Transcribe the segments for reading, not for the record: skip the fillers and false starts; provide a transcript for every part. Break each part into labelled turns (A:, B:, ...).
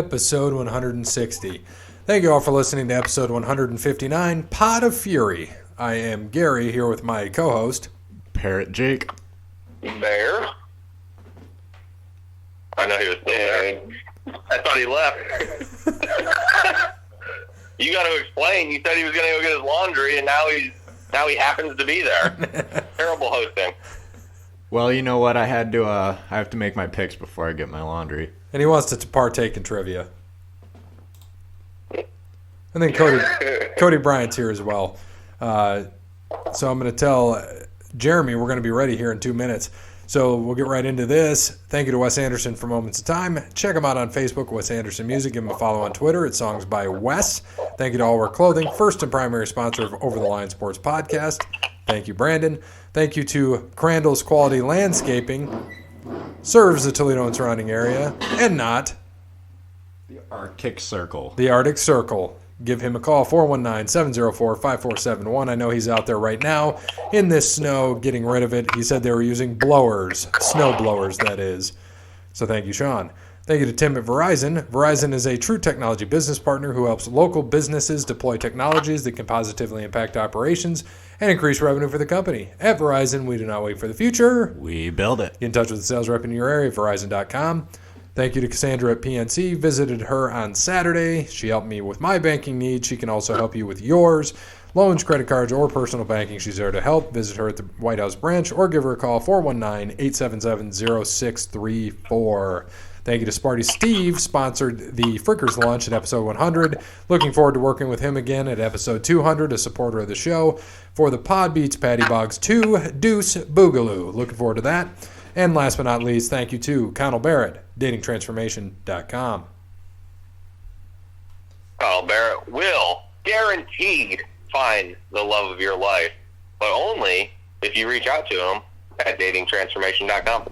A: episode 160. Thank you all for listening to episode 159, Pod of Fury. I am Gary, here with my co-host,
B: Parrot Jake.
C: Bear. I know he was still there. I thought he left. You got to explain. You said he was going to go get his laundry, and now he happens to be there. Terrible hosting.
B: Well, you know what? I have to make my picks before I get my laundry.
A: and he wants to partake in trivia. And then Cody Bryant's here as well. So I'm going to tell Jeremy we're going to be ready here in 2 minutes. So we'll get right into this. Thank you to Wes Anderson for Moments of Time. Check him out on Facebook, Wes Anderson Music. Give him a follow on Twitter. It's Songs by Wes. Thank you to All Wear Clothing, first and primary sponsor of Over the Line Sports Podcast. Thank you, Brandon. Thank you to Crandall's Quality Landscaping. Serves the Toledo and surrounding area, and not
B: The Arctic Circle.
A: the Arctic Circle. Give him a call, 419-704-5471. I know he's out there right now in this snow getting rid of it. He said they were using blowers, snow blowers, that is. So thank you, Sean. Thank you to Tim at Verizon. Verizon is a true technology business partner who helps local businesses deploy technologies that can positively impact operations and increase revenue for the company. At Verizon, we do not wait for the future.
B: We build it.
A: Get in touch with the sales rep in your area, Verizon.com. Thank you to Cassandra at PNC. Visited her on Saturday. She helped me with my banking needs. She can also help you with yours. Loans, credit cards, or personal banking. She's there to help. Visit her at the White House branch or give her a call, 419-877-0634. Thank you to Sparty. Steve sponsored the Frickers Lunch at episode 100. Looking forward to working with him again at episode 200, a supporter of the show. For the Pod Beats Patty Boggs 2, Deuce Boogaloo. Looking forward to that. And last but not least, thank you to Connell Barrett, datingtransformation.com.
C: Kyle Barrett will guaranteed find the love of your life, but only if you reach out to him at datingtransformation.com.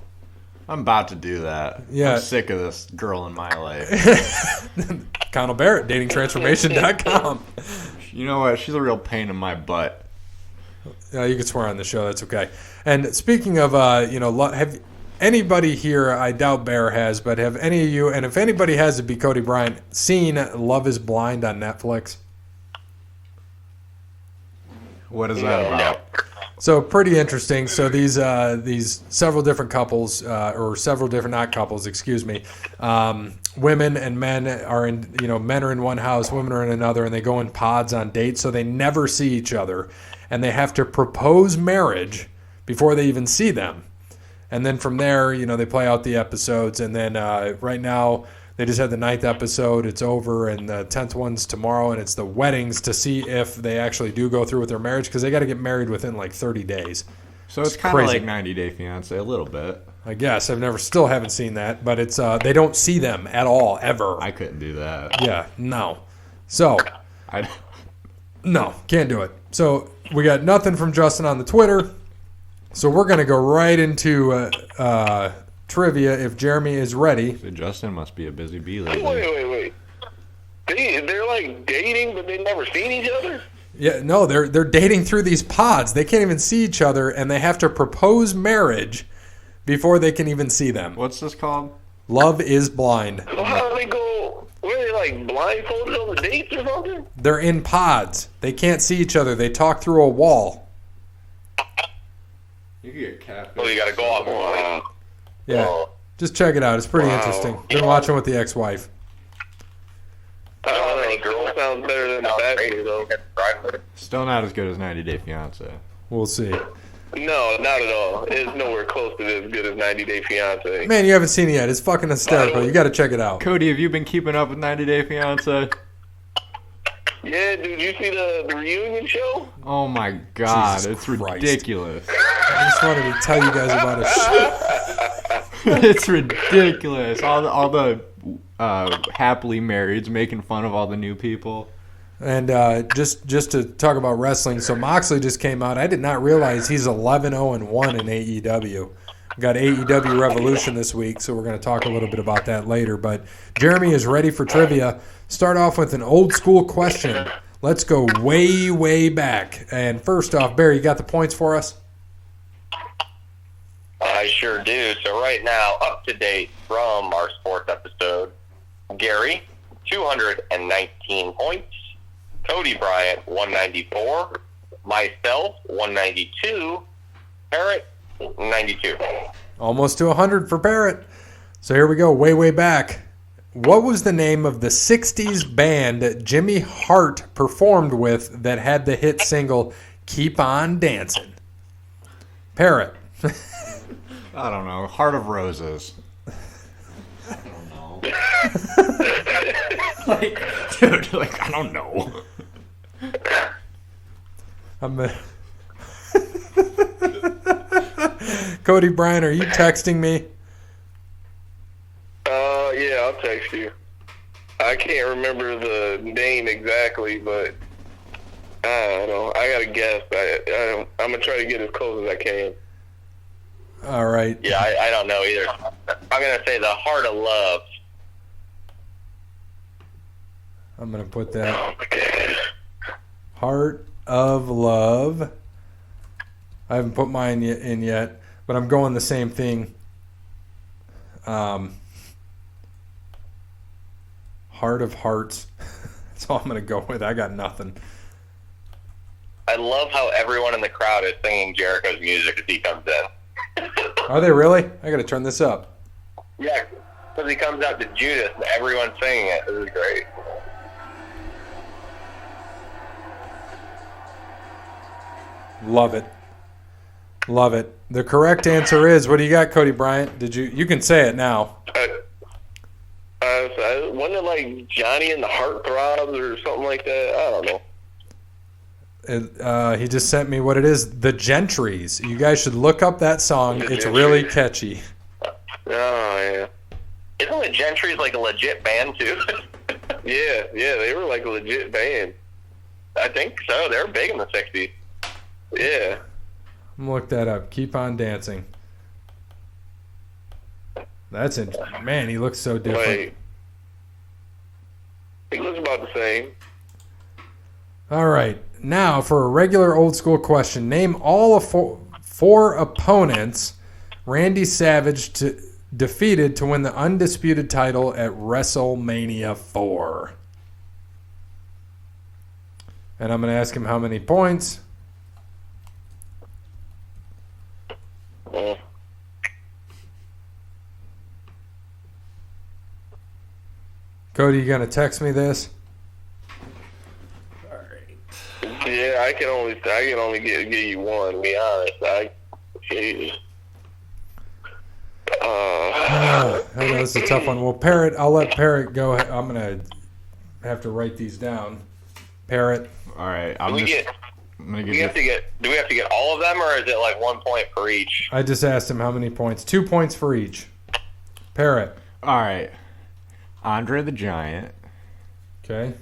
B: I'm about to do that.
A: Yeah.
B: I'm sick of this girl in my life.
A: Connell Barrett, datingtransformation.com.
B: You know what? She's a real pain in my butt.
A: You can swear on the show. That's okay. And speaking of, have anybody here, I doubt Bear has, but have any of you, and if anybody has, it'd be Cody Bryant, seen Love is Blind on Netflix?
B: What is that about?
A: So pretty interesting. So these several different couples, women and men are in, men are in one house, women are in another, and they go in pods on dates, so they never see each other, and they have to propose marriage before they even see them. And then from there, they play out the episodes, and then right now they just had the 9th episode. It's over, and the 10th one's tomorrow, and it's the weddings to see if they actually do go through with their marriage, because they got to get married within like 30 days.
B: So it's kind of like 90 Day Fiance, a little bit.
A: I guess. Still haven't seen that, but it's they don't see them at all, ever.
B: I couldn't do that.
A: Yeah, no. So, no, can't do it. So we got nothing from Justin on the Twitter. So we're going to go right into trivia if Jeremy is ready.
B: So Justin must be a busy bee lately.
C: Wait. They're like dating, but they've never seen each other?
A: Yeah, no, they're dating through these pods. They can't even see each other, and they have to propose marriage before they can even see them.
B: What's this called?
A: Love is Blind.
C: So how do they go? Were they like blindfolded on the dates or something?
A: They're in pods. They can't see each other. They talk through a wall.
B: You can get catfish.
C: Well, you got to go off one.
A: Yeah, just check it out. It's pretty interesting. Been watching with the ex-wife.
C: I don't know. The girl sounds better than the bachelor, though.
B: Still not as good as 90 Day Fiance.
A: We'll see.
C: No, not at all. It's nowhere close to as good as 90 Day Fiance.
A: Man, you haven't seen it yet. It's fucking hysterical. You got to check it out.
B: Cody, have you been keeping up with 90 Day Fiance?
C: Yeah, dude, you see the reunion show?
B: Oh my God,
A: Jesus
B: it's
A: Christ.
B: ridiculous.
A: I just wanted to tell you guys about it.
B: It's ridiculous. All the happily marrieds making fun of all the new people.
A: And just to talk about wrestling, so Moxley just came out. I did not realize he's 11-0-1 in AEW. Got AEW Revolution this week, so we're going to talk a little bit about that later. But Jeremy is ready for trivia. Start off with an old school question. Let's go way, way back. And first off, Barry, you got the points for us?
C: I sure do. So right now, up to date from our sports episode, Gary, 219 points. Cody Bryant, 194. Myself, 192. Parrot, 92.
A: Almost to 100 for Parrot. So here we go, way back. What was the name of the 60s band Jimmy Hart performed with that had the hit single Keep On Dancing? Parrot.
B: I don't know. Heart of Roses. I don't know. Dude, I don't know.
A: Cody Bryant, are you texting me?
D: Yeah, I'll text you. I can't remember the name exactly, but I don't know. I gotta guess. I'm gonna try to get as close as I can.
A: All right.
C: Yeah, I don't know either. I'm going to say The Heart of Love.
A: I'm going to put that.
D: Okay.
A: Heart of Love. I haven't put mine in yet, but I'm going the same thing. Heart of Hearts. That's all I'm going to go with. I got nothing.
C: I love how everyone in the crowd is singing Jericho's music as he comes in.
A: Are they really? I got to turn this up.
C: Yeah, because he comes out to Judas and everyone's singing it. This is great.
A: Love it. Love it. The correct answer is, what do you got, Cody Bryant? You can say it now.
D: Wasn't it like Johnny and the Heartthrobs or something like that? I don't know.
A: He just sent me what it is. The Gentrys. You guys should look up that song. It's really catchy.
D: Oh, yeah.
C: Isn't the Gentrys like a legit band, too?
D: Yeah, they were like a legit band.
C: I think so. They were big in the 60s.
D: Yeah.
A: I'm going to look that up. Keep on dancing. That's it. Man, he looks so different.
D: Wait. He looks about the same.
A: All right. Now, for a regular old school question, name all of four opponents Randy Savage defeated to win the undisputed title at WrestleMania 4. And I'm going to ask him how many points. Cody, you going to text me this?
D: Yeah, I can only give you one. To be honest,
A: I know it's a tough one. Well, Parrot, I'll let Parrot go. I'm gonna have to write these down. Parrot.
B: All right,
C: Do we have to get all of them, or is it like 1 point for each?
A: I just asked him how many points. 2 points for each. Parrot.
B: All right. Andre the Giant.
A: Okay.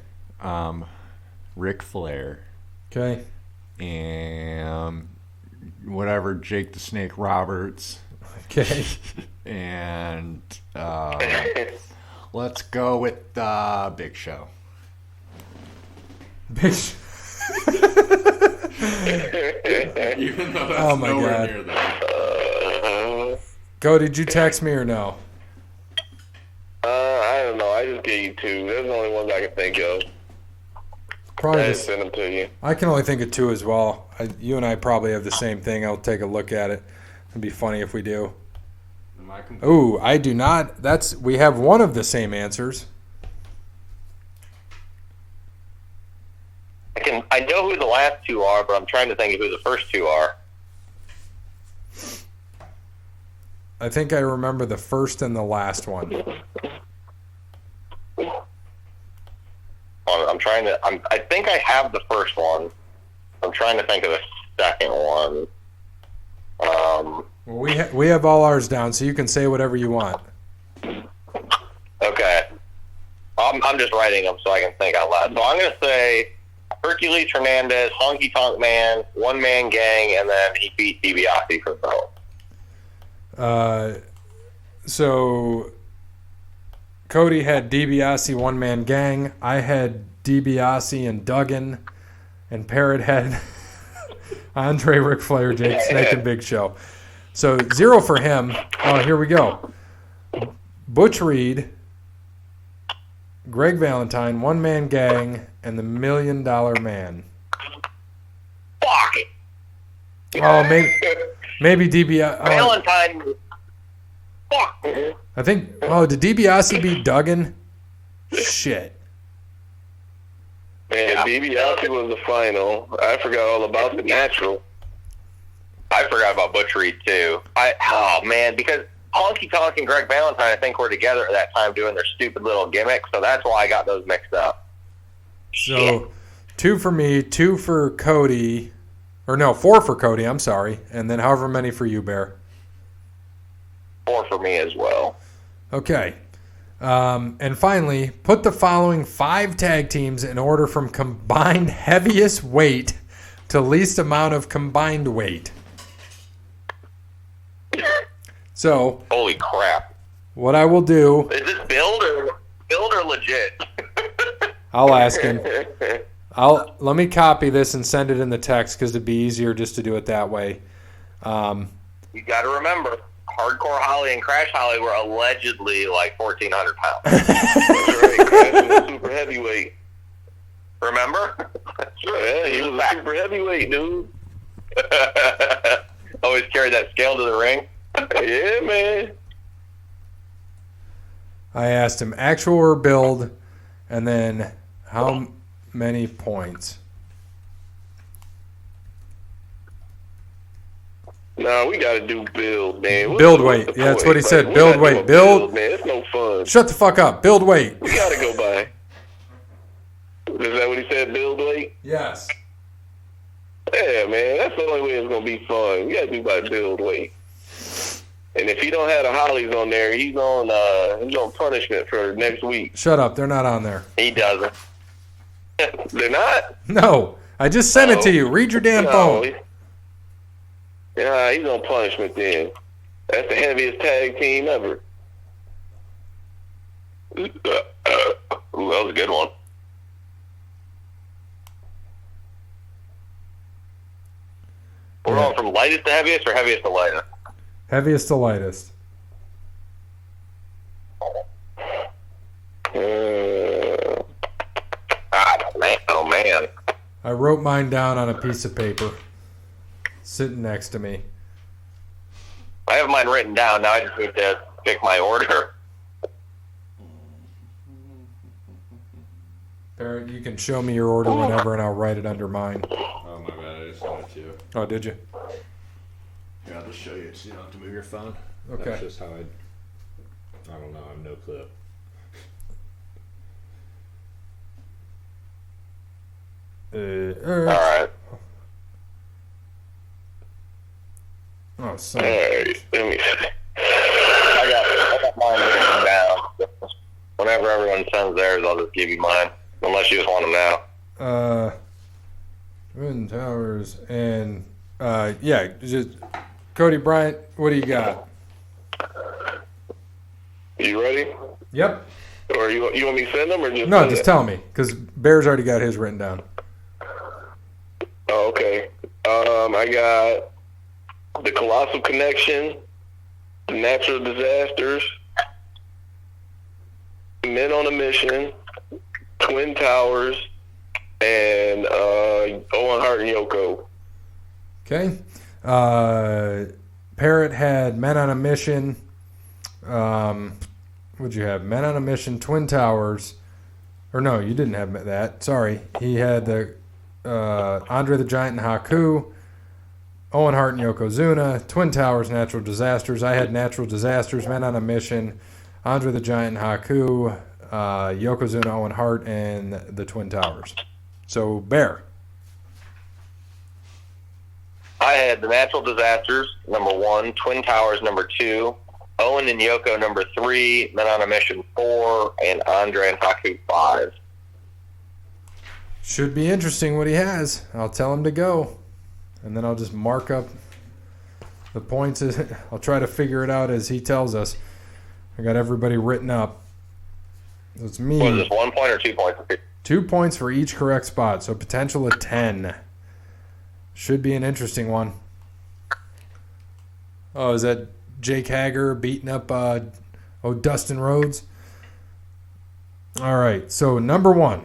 B: Ric Flair.
A: Okay.
B: And whatever, Jake the Snake Roberts.
A: Okay.
B: And let's go with Big Show.
A: Big.
B: Even though that's
A: Oh my God.
B: near there.
A: Go. Did you text me or no?
D: I don't know. I just gave you two. Those are the only ones I can think of.
A: Probably
D: I
A: just,
D: sent them to you.
A: I can only think of two as well. You and I probably have the same thing. I'll take a look at it. It'd be funny if we do. Ooh, I do not. We have one of the same answers.
C: I know who the last two are, but I'm trying to think of who the first two are.
A: I think I remember the first and the last one.
C: I think I have the first one. I'm trying to think of the second one.
A: Well, we have all ours down, so you can say whatever you want.
C: Okay. I'm just writing them so I can think out loud. So I'm going to say Hercules Hernandez, Honky Tonk Man, One Man Gang, and then he beat DiBiase for the belt.
A: So Cody had DiBiase, One Man Gang. I had DiBiase and Duggan, and Parrot had Andre, Ric Flair, Jake Snake, and Big Show. So 0 for him. Oh, here we go. Butch Reed, Greg Valentine, One Man Gang, and the $1 Million Man.
C: Fuck.
A: Oh, maybe DiBiase.
C: Valentine. Fuck.
A: I think. Oh, did DiBiase beat Duggan? Shit.
D: Man, DiBiase was the final. I forgot all about the natural.
C: I forgot about Butch Reed, too. Oh, man, because Honky Tonk and Greg Valentine, I think, were together at that time doing their stupid little gimmicks, so that's why I got those mixed up.
A: So,
C: Shit.
A: 2 for me, 2 for Cody. Or no, 4 for Cody, I'm sorry. And then however many for you, Bear.
C: 4 for me as well.
A: Okay. And finally, put the following 5 tag teams in order from combined heaviest weight to least amount of combined weight. So,
C: Holy crap.
A: what I will do,
C: Is this build or legit?
A: I'll ask him. Let me copy this and send it in the text because it'd be easier just to do it that way.
C: You got to remember, Hardcore Holly and Crash Holly were allegedly like 1,400 pounds.
D: That's right, Crash was a super heavyweight.
C: Remember?
D: Yeah, he was a super heavyweight, dude.
C: Always carried that scale to the ring.
D: Yeah, man.
A: I asked him actual or build, and then how many points.
D: Nah, we gotta do build, man.
A: Build weight. Yeah, that's what he said.
D: We
A: Build
D: gotta
A: weight.
D: do a
A: Build.
D: man. It's no fun.
A: Shut the fuck up. Build weight.
D: We gotta go by. Is that what he said? Build weight?
A: Yes.
D: Yeah, man. That's the only way it's gonna be fun. We gotta do by build weight. And if he don't have the Hollies on there, he's on punishment for next week.
A: Shut up. They're not on there.
C: He doesn't.
D: They're not?
A: No. I just sent it to you. Read your damn phone.
D: Yeah, he's on punishment then. That's the heaviest tag team ever.
C: Ooh, that was a good one. We're going from lightest to heaviest or heaviest to lightest?
A: Heaviest to lightest.
C: Oh, man.
A: I wrote mine down on a piece of paper. Sitting next to me.
C: I have mine written down. Now I just need to pick my order.
A: Barrett, you can show me your order whenever, and I'll write it under mine.
B: Oh, my bad. I just sent it to you.
A: Oh, did you?
B: Here, I'll just show you so you don't have to move your phone.
A: Okay.
B: That's just how I don't know. I have no clue.
C: All right.
A: Oh, son.
D: All right, let me see.
C: I got mine written down. Whenever everyone sends theirs, I'll just give you mine. Unless you just want them now.
A: Twin Towers and yeah, just Cody Bryant. What do you got?
D: You ready?
A: Yep.
D: Or you want me to send them or just
A: No,
D: send
A: just
D: it?
A: tell me because Bear's already got his written down.
D: Oh, okay. I got the Colossal Connection, the Natural Disasters, Men on a Mission, Twin Towers, and Owen Hart and Yoko.
A: Okay. Parrot had Men on a Mission. What'd you have? Men on a Mission, Twin Towers. Or no, you didn't have that. Sorry. He had the Andre the Giant and Haku, Owen Hart and Yokozuna, Twin Towers, Natural Disasters. I had Natural Disasters, Men on a Mission, Andre the Giant and Haku, Yokozuna, Owen Hart, and the Twin Towers. So, Bear.
C: I had the Natural Disasters, number 1, Twin Towers, number 2, Owen and Yoko, number 3, Men on a Mission, 4, and Andre and Haku, 5.
A: Should be interesting what he has. I'll tell him to go. And then I'll just mark up the points. I'll try to figure it out as he tells us. I got everybody written up. It's me.
C: What is this, 1 point or 2 points?
A: 2 points for each correct spot, so potential of 10. Should be an interesting one. Oh, is that Jake Hager beating up Dustin Rhodes? All right. So number 1,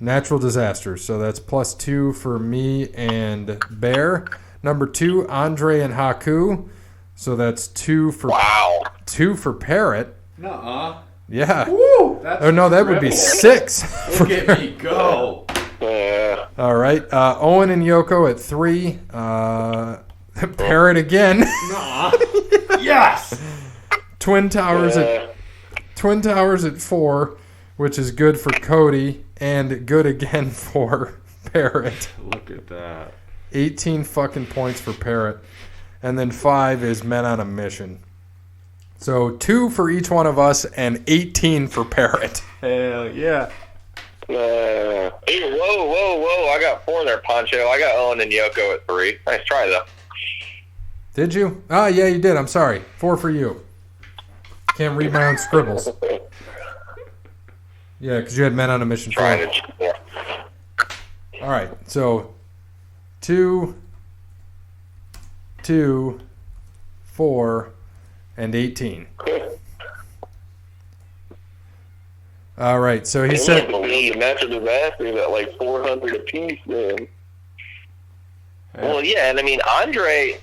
A: natural disasters. So that's +2 for me and Bear. Number 2, Andre and Haku. So that's 2 for Parrot.
B: Nuh-uh.
A: Yeah.
B: Woo! That's
A: Oh no, that would be
B: incredible.
A: 6.
B: Look at me go.
A: All right. Owen and Yoko at 3. Parrot again.
B: Nuh-uh. Yes.
A: Twin Towers at 4, which is good for Cody, and good again for Parrot.
B: Look at that.
A: 18 fucking points for Parrot. And then 5 is Men on a Mission. So 2 for each one of us and 18 for Parrot.
B: Hell yeah.
C: Hey, whoa. I got 4 there, Poncho. I got Owen and Yoko at 3. Nice try, though.
A: Did you? Ah, yeah, you did. I'm sorry. 4 for you. Can't read my own scribbles. Yeah, because you had Men on a Mission.
C: Trying to.
A: All right, so 2, 4, and 18. All right, so he said...
D: believe natural disasters at like 400 apiece, man.
C: Well, yeah, and I mean, Andre...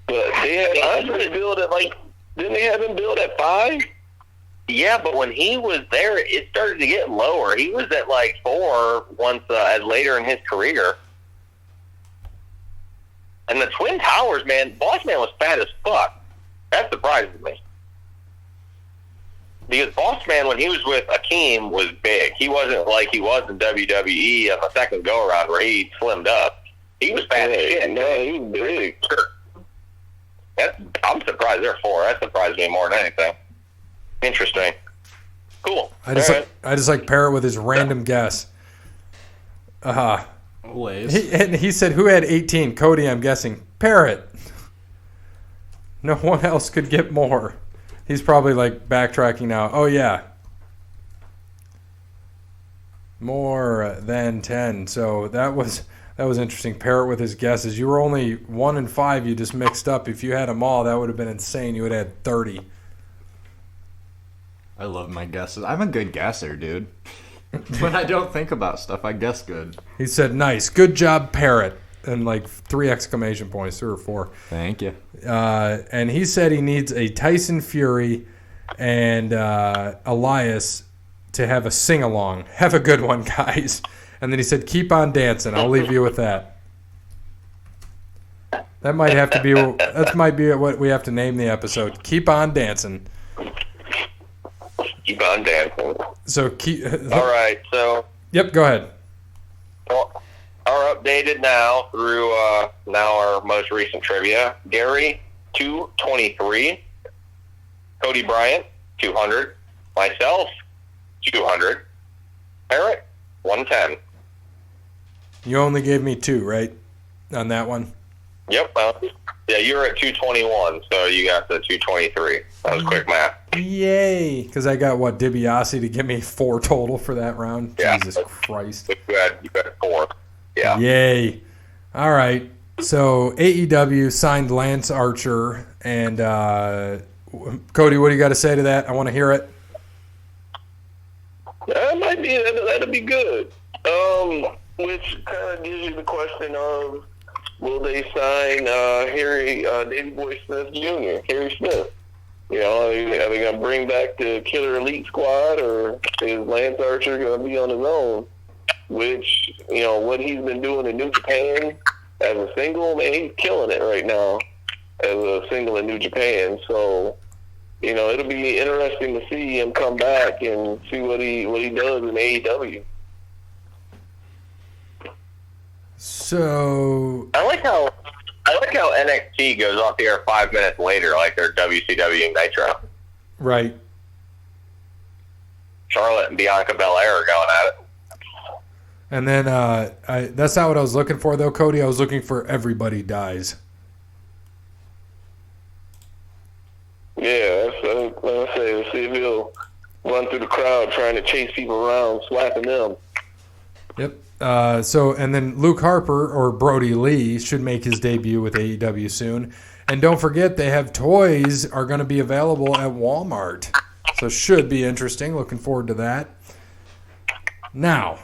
D: But they had Andre build at like... Didn't they have him build at 5?
C: Yeah, but when he was there, it started to get lower. He was at like 4 once later in his career. And the Twin Towers, man, Boss Man was fat as fuck. That surprises me. Because Boss Man, when he was with Akeem, was big. He wasn't like he was in WWE on the second go-around where he slimmed up. He was fat as shit.
D: No, he was big.
C: I'm surprised they're 4. That surprised me more than anything. Interesting. Cool.
A: I just like Parrot with his random guess.
B: Always.
A: He said, who had 18? Cody, I'm guessing. Parrot. No one else could get more. He's probably like backtracking now. Oh, yeah. More than 10. So that was interesting. Parrot with his guesses. You were only 1 and 5. You just mixed up. If you had them all, that would have been insane. You would have had 30.
B: I love my guesses. I'm a good guesser, dude. When I don't think about stuff, I guess good.
A: He said, nice. Good job, Parrot. And like 3 exclamation points, 3 or 4.
B: Thank you.
A: And he said he needs a Tyson Fury and Elias to have a sing-along. Have a good one, guys. And then he said, keep on dancing. I'll leave you with that. That might have to be. That might be what we have to name the episode. Keep on dancing.
C: Keep on dancing.
A: So
C: All right, so...
A: Yep, go ahead.
C: Well, our updated now through now our most recent trivia. Gary, 223. Cody Bryant, 200. Myself, 200. Parrot, 110.
A: You only gave me 2, right? On that one?
C: Yep. Yeah, you were at 221, so you got the 223. That was quick math.
A: Yay! Because I got, DiBiase to give me 4 total for that round?
C: Yeah.
A: Jesus Christ.
C: You had 4. Yeah.
A: Yay. All right. So AEW signed Lance Archer. And Cody, what do you got to say to that? I want to hear it.
D: That'd be good. Which kind of gives you the question of, will they sign Davey Boy Smith Jr., Harry Smith? You know, are they going to bring back the Killer Elite Squad, or is Lance Archer going to be on his own? Which, you know, what he's been doing in New Japan as a single, man, he's killing it right now as a single in New Japan. So, you know, it'll be interesting to see him come back and see what he does in AEW.
A: So
C: I like how NXT goes off the air 5 minutes later, like they're WCW Nitro.
A: right.
C: Charlotte and Bianca Belair are going at it.
A: And then that's not what I was looking for, though, Cody. I was looking for everybody dies.
D: Yeah, that's what I say. See if he'll run through the crowd trying to chase people around, slapping them.
A: Yep. And then Luke Harper or Brody Lee should make his debut with AEW soon. And don't forget, they have toys are going to be available at Walmart. So should be interesting. Looking forward to that. Now,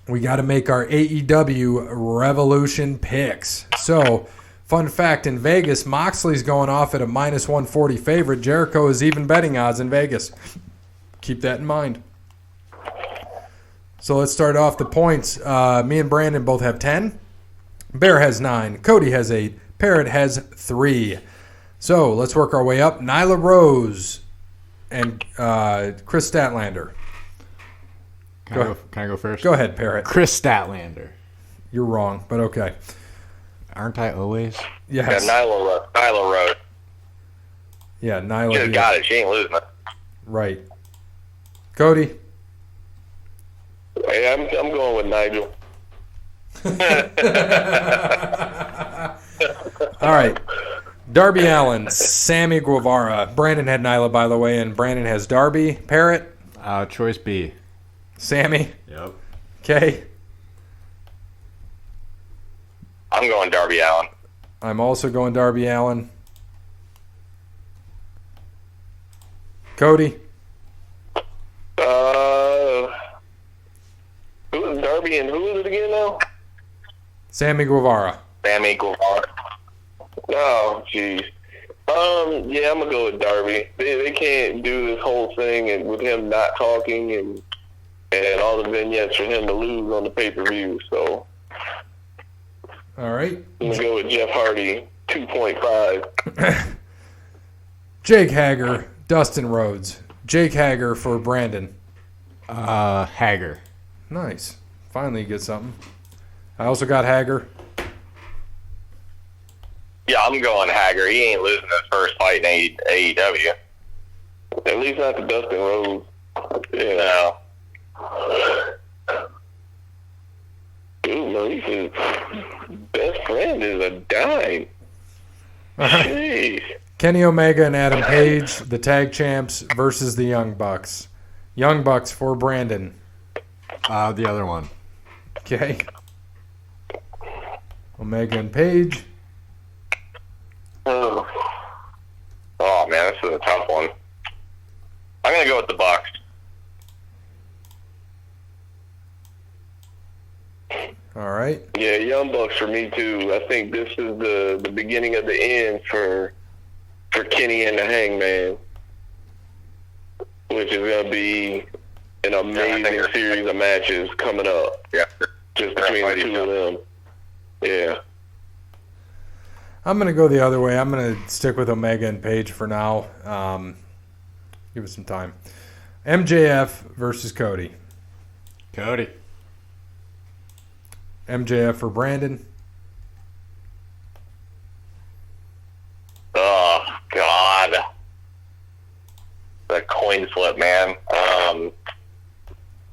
A: we got to make our AEW Revolution picks. So, fun fact, in Vegas, Moxley's going off at a minus 140 favorite. Jericho is even betting odds in Vegas. Keep that in mind. So let's start off the points. Me and Brandon both have 10. Bear has 9. Cody has 8. Parrot has 3. So let's work our way up. Nyla Rose and Chris Statlander.
B: Can I go first?
A: Go ahead, Parrot.
B: Chris Statlander.
A: You're wrong, but okay.
B: Aren't I always?
A: Yes.
C: Yeah, Nyla Rose.
A: Yeah, Nyla.
C: She got it. She ain't losing it.
A: Right. Cody.
D: Hey, I'm going with Nigel.
A: All right. Darby Allin, Sammy Guevara. Brandon had Nyla, by the way, and Brandon has Darby. Parrot.
B: Choice B.
A: Sammy.
B: Yep.
A: Okay.
C: I'm going Darby Allin.
A: I'm also going Darby Allin. Cody.
D: Who is Darby and who is it again now?
A: Sammy Guevara.
C: Sammy Guevara.
D: Oh, jeez. Yeah, I'm gonna go with Darby. They can't do this whole thing and with him not talking and all the vignettes for him to lose on the pay-per-view. So,
A: All right.
D: I'm gonna go with Jeff Hardy, 2.5.
A: Jake Hager, Dustin Rhodes. Jake Hager for Brandon.
B: Hager.
A: Nice. Finally you get something. I also got Hager.
C: Yeah, I'm going Hager. He ain't losing his first fight in AEW.
D: At least not to Dustin Rhodes.
C: You know.
D: Dude, Maurice's best friend is a dime. Jeez.
A: Kenny Omega and Adam Page, the tag champs, versus the Young Bucks. Young Bucks for Brandon.
B: The other one.
A: Okay. Omega and Page.
C: Oh, man, this is a tough one. I'm going to go with the Bucks.
A: All right.
D: Yeah, Young Bucks for me too. I think this is the beginning of the end for Kenny and the Hangman, which is going to be an amazing series of matches coming up.
C: Yeah.
D: Just between the two of them. Yeah.
A: I'm going to go the other way. I'm going to stick with Omega and Page for now. Give it some time. MJF versus Cody.
B: Cody.
A: MJF for Brandon.
C: Oh, God. The coin flip, man.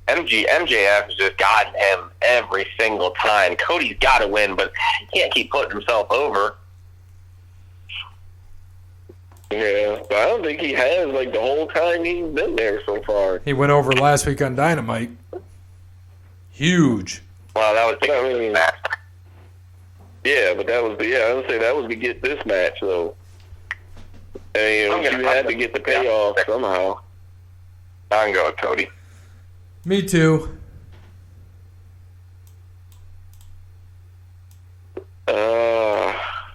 C: MJF has just gotten him every single time. Cody's got to win, but he can't keep putting himself over.
D: Yeah, but I don't think he has, like, the whole time he's been there so far.
A: He went over last week on Dynamite. Huge.
C: Well, that was
D: I mean,
C: match.
D: Yeah, but that was I would say that was to get this match, though. And you had to get the payoff somehow.
C: I can go with Cody.
A: Me too.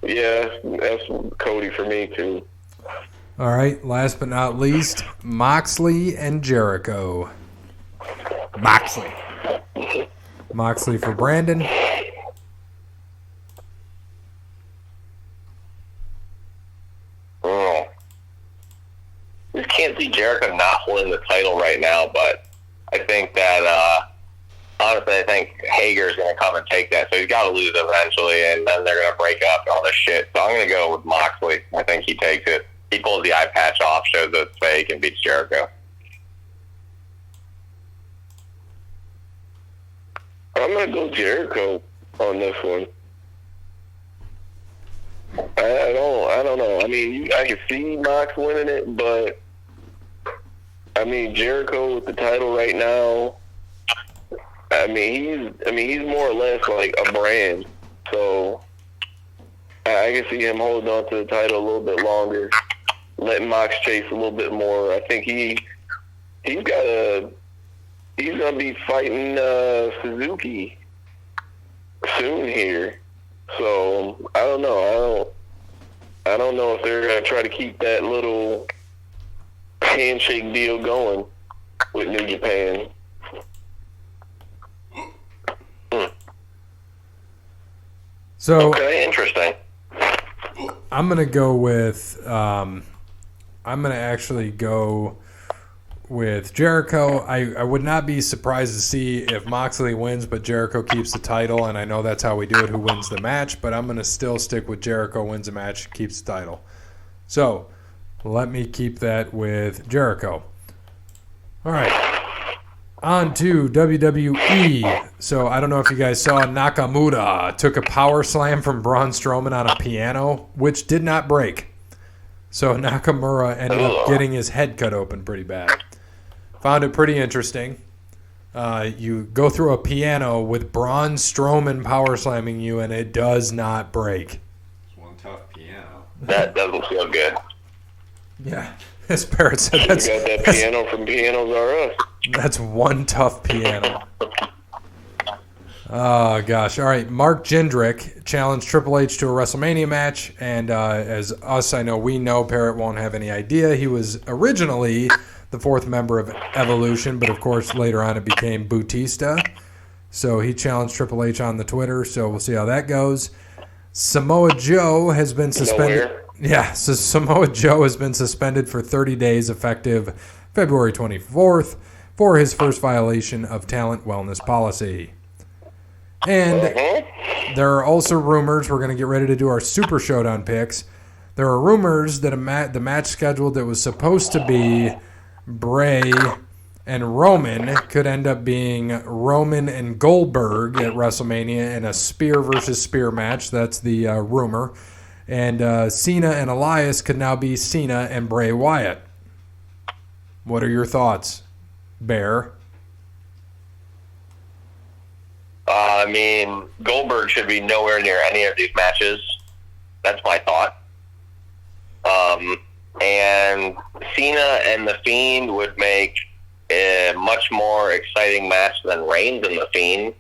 D: Yeah, that's Cody for me too.
A: All right. Last but not least, Moxley and Jericho.
B: Moxley.
A: Moxley for Brandon.
C: Oh. Just can't see Jericho not holding the title right now, but I think that, honestly, I think Hager's going to come and take that. So he's got to lose eventually, and then they're going to break up and all this shit. So I'm going to go with Moxley. I think he takes it. He pulls the eye patch off, shows that it's fake, and beats Jericho.
D: I'm going to go Jericho on this one. I don't know. I mean, I can see Mox winning it, but I mean, Jericho with the title right now. I mean, he's more or less like a brand. So I can see him holding on to the title a little bit longer, letting Mox chase a little bit more. I think he's got he's gonna be fighting Suzuki soon here. So I don't know. I don't know if they're gonna try to keep that little handshake deal going with New Japan.
A: So
C: Okay, interesting.
A: I'm gonna go with. I'm gonna actually go with Jericho. I would not be surprised to see if Moxley wins, but Jericho keeps the title, and I know that's how we do it. Who wins the match? But I'm gonna still stick with Jericho wins the match, keeps the title. So let me keep that with Jericho. All right. On to WWE. So I don't know if you guys saw Nakamura took a power slam from Braun Strowman on a piano, which did not break. So Nakamura ended up getting his head cut open pretty bad. Found it pretty interesting. You go through a piano with Braun Strowman power slamming you, and it does not break.
B: It's one tough piano.
C: That doesn't feel good.
A: Yeah. As Barrett said,
D: You got that piano from Pianos R Us.
A: That's one tough piano. Oh, gosh. All right. Mark Jindrak challenged Triple H to a WrestleMania match. And as us, I know we know, Parrott won't have any idea. He was originally the fourth member of Evolution, but of course later on it became Bautista. So he challenged Triple H on the Twitter. So we'll see how that goes. Samoa Joe has been suspended.
D: Nowhere.
A: Yeah, so Samoa Joe has been suspended for 30 days effective February 24th for his first violation of talent wellness policy. And there are also rumors, we're going to get ready to do our Super Showdown picks. There are rumors that the match scheduled that was supposed to be Bray and Roman could end up being Roman and Goldberg at WrestleMania in a spear versus spear match. That's the rumor. And Cena and Elias could now be Cena and Bray Wyatt. What are your thoughts, Bear?
C: I mean, Goldberg should be nowhere near any of these matches. That's my thought. And Cena and The Fiend would make a much more exciting match than Reigns and The Fiend,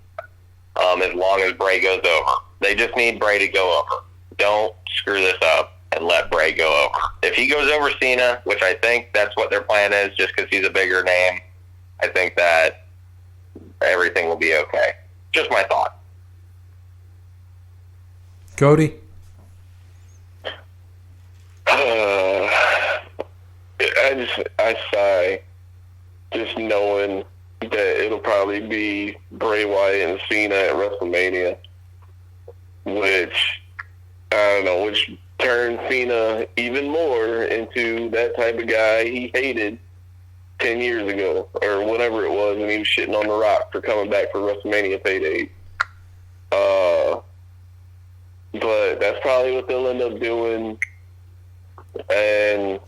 C: as long as Bray goes over. They just need Bray to go over. Don't screw this up and let Bray go over. If he goes over Cena, which I think that's what their plan is, just because he's a bigger name, I think that everything will be okay. Just my thought.
A: Cody?
D: I sigh just knowing that it'll probably be Bray Wyatt and Cena at WrestleMania, which I don't know, which turned Cena even more into that type of guy he hated 10 years ago, or whatever it was, when he was shitting on The Rock for coming back for WrestleMania payday. But that's probably what they'll end up doing, and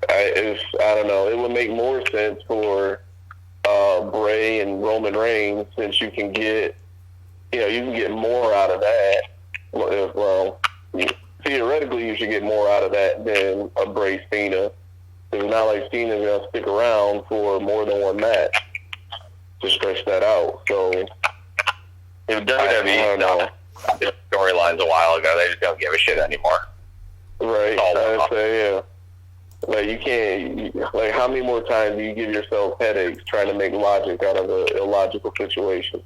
D: I don't know, it would make more sense for Bray and Roman Reigns, since you can get more out of that. Well, theoretically, you should get more out of that than a Bray Cena. It's not like Cena's going to stick around for more than one match to stretch that out. So,
C: If WWE stopped storylines a while ago, they just don't give a shit anymore.
D: right, I'd say, yeah. Like, you can't, like, how many more times do you give yourself headaches trying to make logic out of an illogical situation?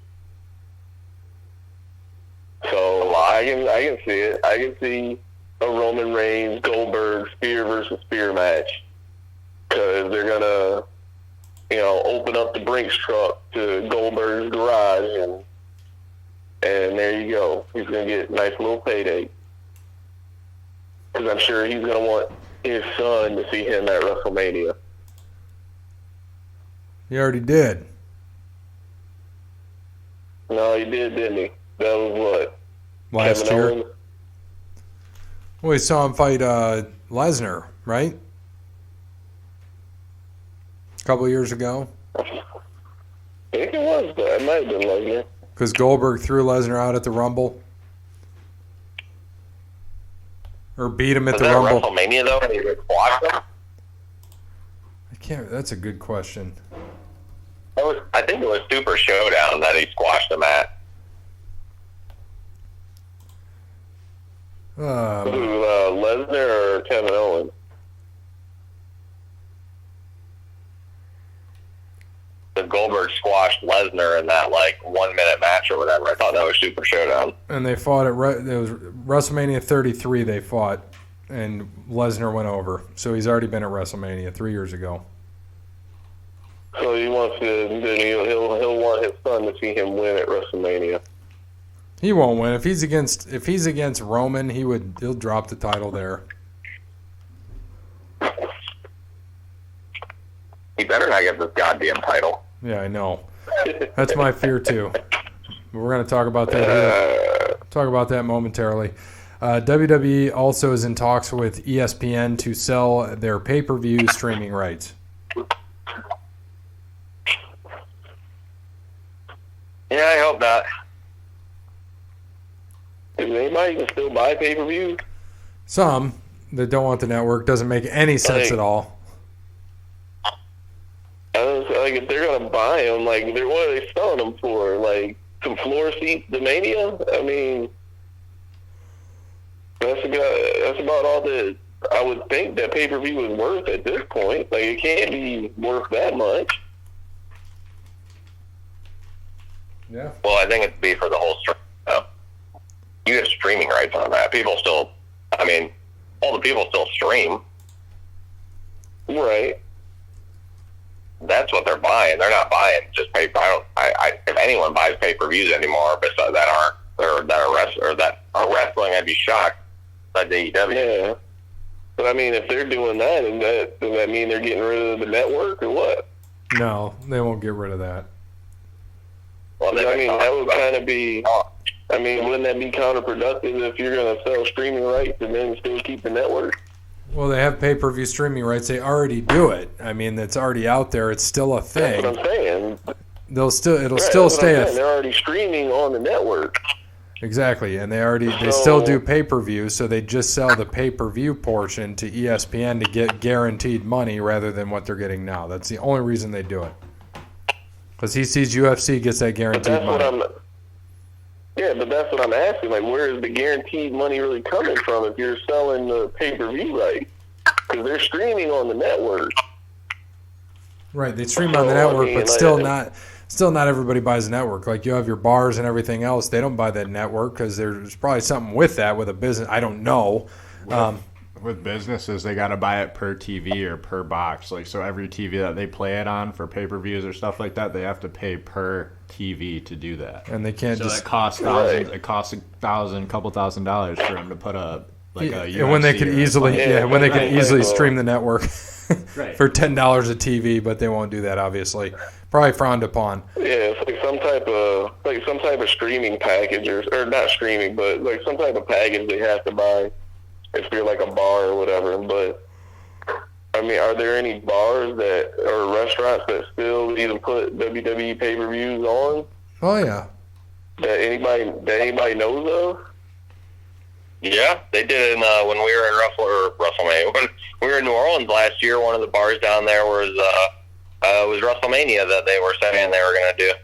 D: So, I can see it. I can see a Roman Reigns, Goldberg, spear versus spear match. Because they're going to, open up the Brinks truck to Goldberg's garage, and there you go. He's going to get a nice little payday. Because I'm sure he's going to want his son to see him at WrestleMania.
A: He already did.
D: No, he did, didn't he? That was what?
A: Last
D: Kevin
A: year.
D: Owens?
A: Well, we saw him fight Lesnar, right? A couple of years ago.
D: I think it was, but it might have been Lesnar.
A: Because Goldberg threw Lesnar out at the Rumble. Or beat him at
C: Was
A: the
C: that
A: Rumble.
C: WrestleMania, though, and he just watched them?
A: That's a good question.
C: I think it was Super Showdown that he squashed him at.
D: Lesnar or Kevin Owens?
C: The Goldberg squashed Lesnar in that 1 minute match or whatever. I thought that was Super Showdown.
A: And they fought it was WrestleMania 33. They fought, and Lesnar went over. So he's already been at WrestleMania 3 years ago.
D: So he wants to. Then he'll want his son to see him win at WrestleMania.
A: He won't win if he's against Roman. He'll drop the title there.
C: He better not get this goddamn title.
A: Yeah, I know. That's my fear too. We're going to talk about that here. Talk about that momentarily. WWE also is in talks with ESPN to sell their pay-per-view streaming rights.
C: Yeah, I hope not.
D: Is anybody can still buy pay-per-view?
A: Some that don't want the network. Doesn't make any sense at all.
D: If they're gonna buy them, what are they selling them for? Some floor seats, the Mania? I mean, that's about all that I would think that pay-per-view is worth at this point. It can't be worth that much.
A: Yeah.
C: Well, I think it'd be for the whole stream. You have streaming rights on that. All the people still stream.
D: Right.
C: That's what they're buying. They're not buying just pay. If anyone buys pay-per-views anymore, besides that are wrestling, I'd be shocked. Like AEW.
D: Yeah. But if they're doing that, does that mean they're getting rid of the network or what?
A: No, they won't get rid of that.
C: Well,
D: that would kind of be. Wouldn't that be counterproductive if you're going to sell streaming rights and then still keep the network?
A: Well, they have pay-per-view streaming rights. They already do it. That's already out there. It's still a thing.
D: That's what I'm saying.
A: It'll still stay.
D: They're already streaming on the network.
A: Exactly, and they still do pay-per-view, so they just sell the pay-per-view portion to ESPN to get guaranteed money rather than what they're getting now. That's the only reason they do it. Because he sees UFC gets that guaranteed money.
D: But that's what I'm asking. Where is the guaranteed money really coming from if you're selling the pay-per-view rights? Because they're streaming on the network.
A: Right, they stream on the network, but still not everybody buys the network. You have your bars and everything else. They don't buy that network because there's probably something with that with a business. I don't know.
B: With businesses, they got to buy it per TV or per box. So every TV that they play it on for pay-per-views or stuff like that, they have to pay per TV to do that.
A: And they can't
B: it costs thousands. Right. It costs couple $1,000s for them to put a UFC
A: when they could easily stream the network
B: right.
A: for $10 a TV, but they won't do that. Obviously, probably frowned upon.
D: Yeah, it's some type of streaming package or not streaming, but some type of package they have to buy. If you're a bar or whatever, but are there any bars or restaurants that still even put WWE pay-per-views on?
A: Oh yeah.
D: That anybody knows of?
C: Yeah, they did it when we were in WrestleMania. When we were in New Orleans last year, one of the bars down there was WrestleMania that they were saying they were going to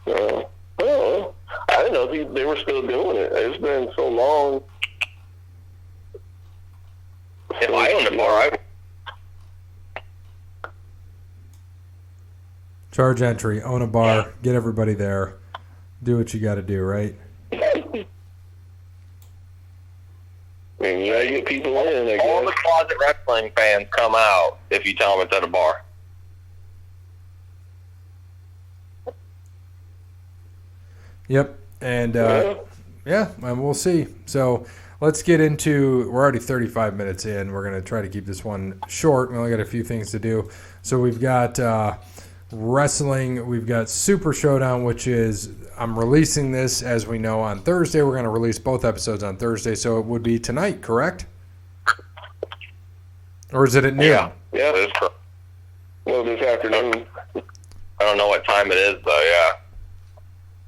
C: do.
D: I didn't know they were still doing it. It's been so long.
C: If I owned a bar,
A: charge entry, own a bar, get everybody there, do what you got to do, right?
D: You gotta get people in. I guess.
C: All the closet wrestling fans come out if you tell them it's at a bar.
A: Yep, and and we'll see. So let's get into. We're already 35 minutes in. We're going to try to keep this one short. We only got a few things to do. So we've got wrestling. We've got Super Showdown, which is I'm releasing this as we know on Thursday. We're going to release both episodes on Thursday, so it would be tonight, correct? Or is it at noon?
C: Yeah, it is correct.
D: Well, this afternoon.
C: I don't know what time it is, though. Yeah.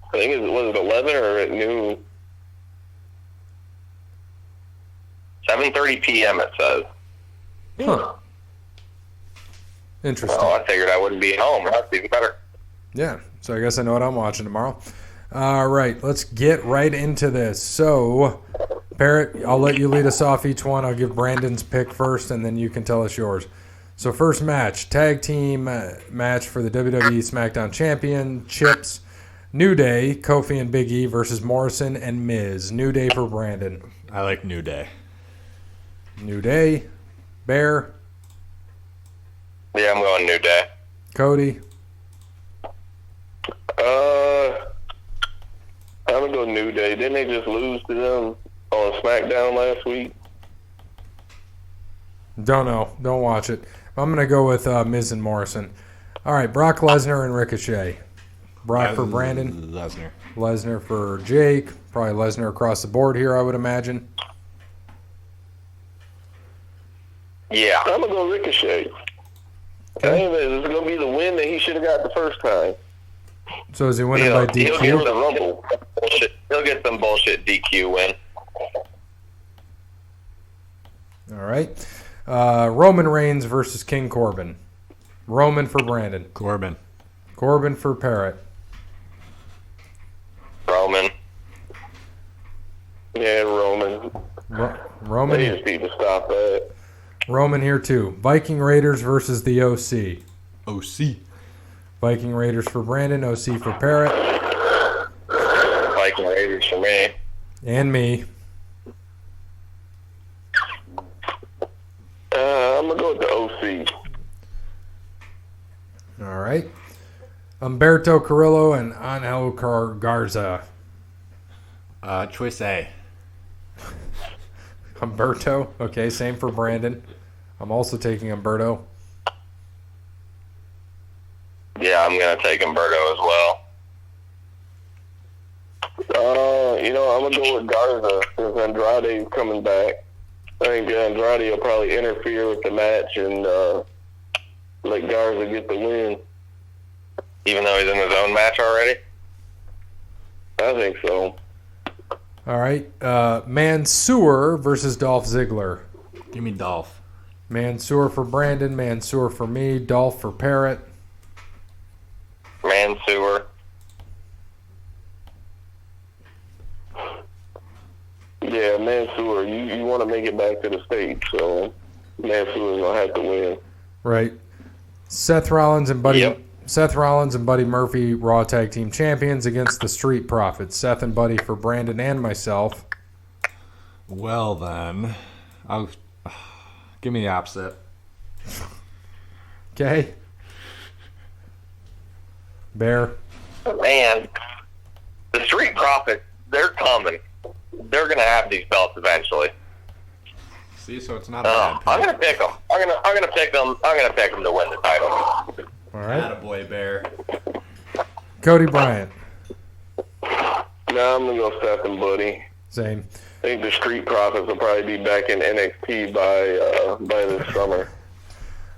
D: I think was it 11 or at noon?
C: 7:30 p.m. It says.
A: Huh. Interesting.
C: Oh, I figured I wouldn't be at home. That's even better.
A: Yeah, so I guess I know what I'm watching tomorrow. All right, let's get right into this. So, Parrot, I'll let you lead us off each one. I'll give Brandon's pick first, and then you can tell us yours. So, first match, tag team match for the WWE SmackDown Championships. New Day, Kofi and Big E versus Morrison and Miz. New Day for Brandon.
B: I like New Day.
A: New Day. Bear.
C: Yeah, I'm going New Day.
A: Cody.
D: I'm going to go New Day. Didn't they just lose to them on SmackDown last week?
A: Don't know. Don't watch it. I'm going to go with Miz and Morrison. All right, Brock Lesnar and Ricochet. Brock for Brandon.
B: Lesnar.
A: Lesnar for Jake. Probably Lesnar across the board here, I would imagine.
C: Yeah.
D: I'm going to go Ricochet.
A: Okay.
D: This is going to be the win that he should have got the first time.
A: So is he winning by
C: He'll get
A: DQ?
C: the Rumble. He'll get some bullshit DQ win.
A: All right. Roman Reigns versus King Corbin. Roman for Brandon.
B: Corbin.
A: Corbin for Parrot.
C: Roman.
D: Yeah, Roman.
A: Roman.
D: They just need to stop that.
A: Roman here too. Viking Raiders versus the OC.
B: OC.
A: Viking Raiders for Brandon. OC for Parrot.
C: Viking Raiders for me.
A: And me.
D: I'm going to go with the OC.
A: All right. Humberto Carrillo and Angel Garza.
B: Choice A.
A: Humberto. Okay, same for Brandon. I'm also taking Humberto.
C: Yeah, I'm going to take Humberto as well.
D: I'm going to go with Garza since Andrade's coming back. I think Andrade will probably interfere with the match and let Garza get the win.
C: Even though he's in his own match already?
D: I think so.
A: All right. Mansoor versus Dolph Ziggler.
B: Give me Dolph.
A: Mansoor for Brandon. Mansoor for me. Dolph for Parrot.
C: Mansoor.
D: Yeah, Mansoor. You want to make it back to the States, so Mansoor's going to have to win.
A: Right. Seth Rollins and Buddy.
C: Yep.
A: Seth Rollins and Buddy Murphy, Raw Tag Team Champions against the Street Profits. Seth and Buddy for Brandon and myself.
B: Well then, I'll give me the opposite.
A: Okay. Bear.
C: Man, the Street Profits, they're coming. They're going to have these belts eventually.
B: See, so it's not a bad pick.
C: I'm going to pick them. I'm going to pick them. I'm going to pick them to win the title.
A: All right.
B: Attaboy, Bear.
A: Cody Bryant.
D: No, I'm going to go Seth and Buddy.
A: Same.
D: I think the Street Profits will probably be back in NXT by this summer.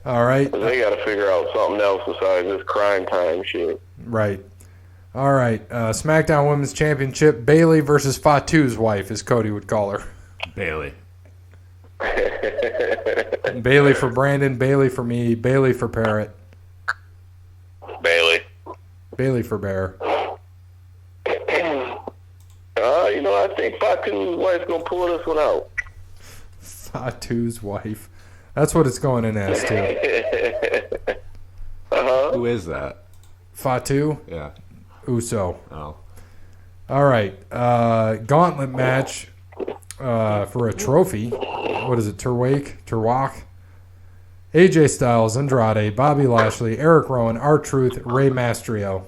A: All right.
D: They got to figure out something else besides this crime time shit.
A: Right. All right. SmackDown Women's Championship. Bayley versus Fatu's wife, as Cody would call her.
B: Bailey.
A: Bayley for Brandon. Bayley for me. Bayley for Parrot.
C: Bailey.
A: Bayley for Bear.
D: I think Fatu's wife's going to pull this one out.
A: Fatu's wife. That's what it's going in as, too.
D: Uh-huh.
B: Who is that?
A: Fatu.
B: Yeah.
A: Uso.
B: Oh.
A: All right. Gauntlet match for a trophy. What is it? Terwak. AJ Styles, Andrade, Bobby Lashley, Eric Rowan, R-Truth, Rey Mysterio.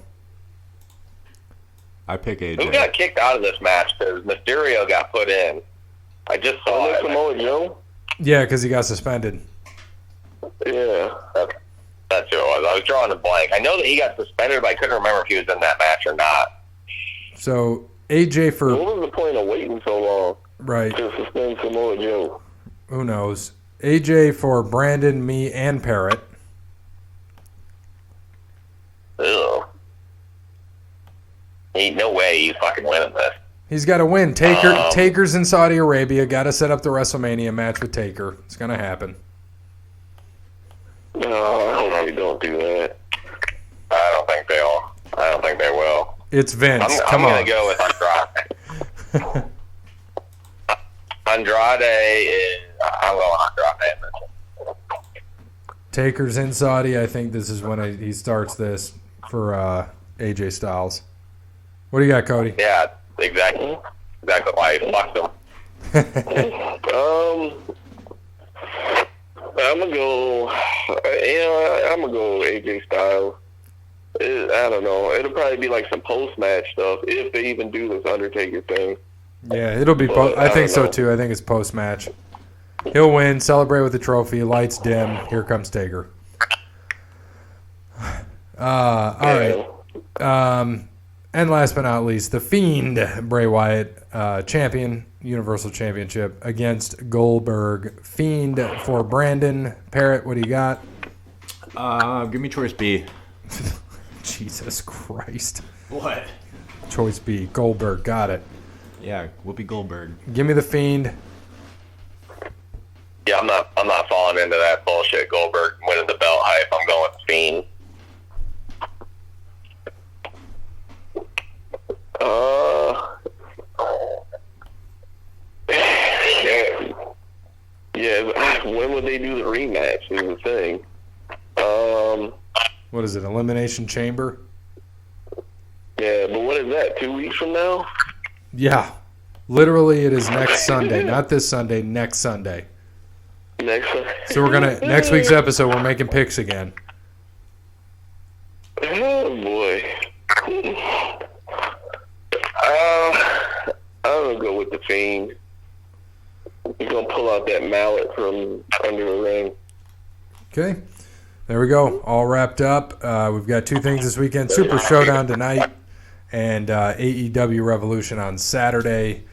B: I pick AJ.
C: Who got kicked out of this match because Mysterio got put in? I just saw it.
D: Samoa Joe?
A: Yeah, because he got suspended.
D: Yeah.
C: That's who it was. I was drawing a blank. I know that he got suspended, but I couldn't remember if he was in that match or not.
A: So AJ for
D: What was the point of waiting so long
A: right?
D: to suspend Samoa Joe?
A: Who knows? AJ for Brandon, me, and Parrot.
C: Ew. Ain't no way he's fucking winning this.
A: He's got to win. Taker's in Saudi Arabia. Got to set up the WrestleMania match with Taker. It's gonna happen.
D: No, I hope probably don't do that.
C: I don't think they will.
A: It's Vince.
C: I'm
A: Come on.
C: going to go with Andrade. Andrade is. I'm going Andrade.
A: Taker's in Saudi. I think this is when he starts this for AJ Styles. What do you got, Cody?
C: Yeah, exactly. Exactly why he fucked him.
D: I'm gonna go. I'm gonna go AJ Styles. I don't know. It'll probably be like some post-match stuff if they even do this Undertaker thing.
A: Yeah, it'll be. I think so too. I think it's post-match. He'll win, celebrate with the trophy, lights dim. Here comes Taker. All right. And last but not least, the Fiend, Bray Wyatt, champion, Universal Championship, against Goldberg. Fiend for Brandon. Parrott, what do you got?
B: Give me choice B.
A: Jesus Christ.
B: What?
A: Choice B. Goldberg. Got it.
B: Yeah, Whoopi Goldberg.
A: Give me the Fiend.
C: Yeah, I'm not falling into that bullshit Goldberg winning the belt hype. I'm going with Fiend.
D: Yeah. When would they do the rematch is the thing.
A: What is it, Elimination Chamber?
D: Yeah, but what is that, 2 weeks from now?
A: Yeah. Literally, it is next Sunday. Not this Sunday, next Sunday. So next week's episode, we're making picks again.
D: Oh, boy. I'm going to go with the Fiend. He's going to pull out that mallet from under the ring.
A: Okay. There we go. All wrapped up. We've got two things this weekend. Super Showdown tonight and AEW Revolution on Saturday.